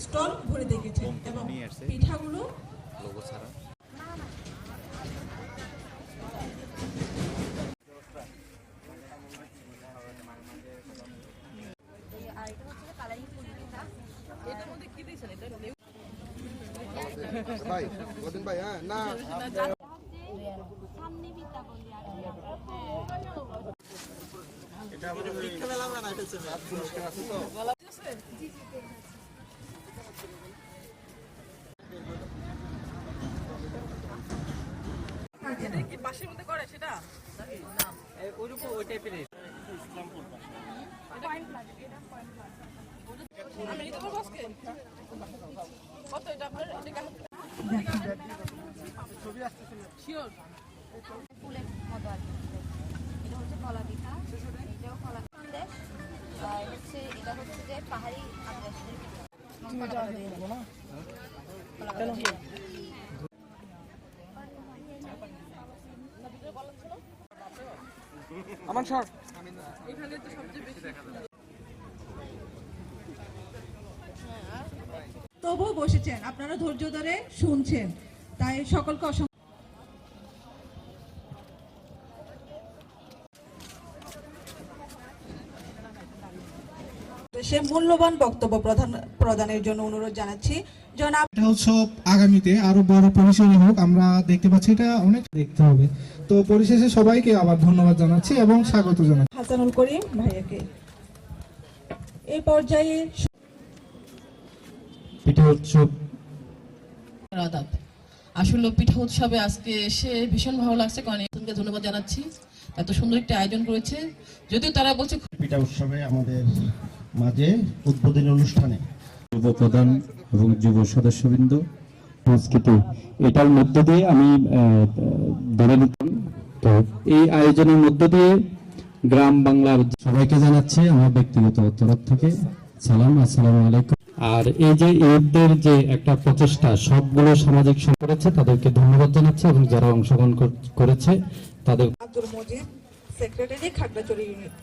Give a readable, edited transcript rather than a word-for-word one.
Stall ঘুরে দেখেছেন এবং পিঠাগুলো ভাই বদিন ভাই হ্যাঁ না এটা আমাদের পরীক্ষা মেলা আমরা না ফেলছে পুরস্কার আছে তো এটা কি বাসের মধ্যে করে সেটা না ওই রকম ওই টাইপের ইসলামপুর ভাষা পয়েন্ট লাগে এটা পয়েন্ট লাগে আমি এটা করব আজকে কত এটা আপনার এটা কেমন ছবি আসছে শিওর ফুলের মতো আছে এটা হচ্ছে কলা পিঠা এটাও কলা সন্দেশ আর হচ্ছে এটা হচ্ছে যে পাহাড়ি আদিবাসীদের পিঠা এটা আগে বলবো না কেন আমান স্যার এখানে তো সবচেয়ে বেশি দেখা যায় তবুও বসেছেন, আপনারা ধৈর্য ধরে শুনছেন, তাই সকলকে অসংখ্য সে মূল্যবান বক্তব্য প্রদানের জন্য অনুরোধ জানাচ্ছি। জনাব এটা উৎসব আগামীতে আরো বড় পরিসরে হোক, আমরা দেখতে পাচ্ছি এটা অনেক দেখতে হবে। তো পরিশেষে সবাইকে আবার ধন্যবাদ জানাচ্ছি এবং স্বাগত জানাচ্ছি হাসানুল করিম ভাইয়াকে। এই পর্যায়ে পিঠা উৎসব আদাব। আসলে পিঠা উৎসবে আজকে এসে ভীষণ ভালো লাগছে, কারণ এখানকে ধন্যবাদ জানাচ্ছি, এত সুন্দর একটা আয়োজন করেছে। যদিও তারা বলছে পিঠা উৎসবে আমাদের মাঝে উদ্বোধনী অনুষ্ঠানে যুব প্রধান এবং যুব সদস্যবৃন্দ সংস্কৃতি এটার মধ্য দিয়ে আমি ধরে নিতাম। তো এই আয়োজনের মধ্য দিয়ে গ্রাম বাংলার সবাইকে জানাচ্ছি আমার ব্যক্তিগত তরফ থেকে সালাম, আসসালামু আলাইকুম। আর এই যে ঈদের যে একটা প্রচেষ্টা সবগুলো সামাজিক করেছে তাদেরকে ধন্যবাদ জানাচ্ছি এবং যারা অংশগ্রহণ করেছে তাদের। Abdul Majid, secretary, Khagrachari unit.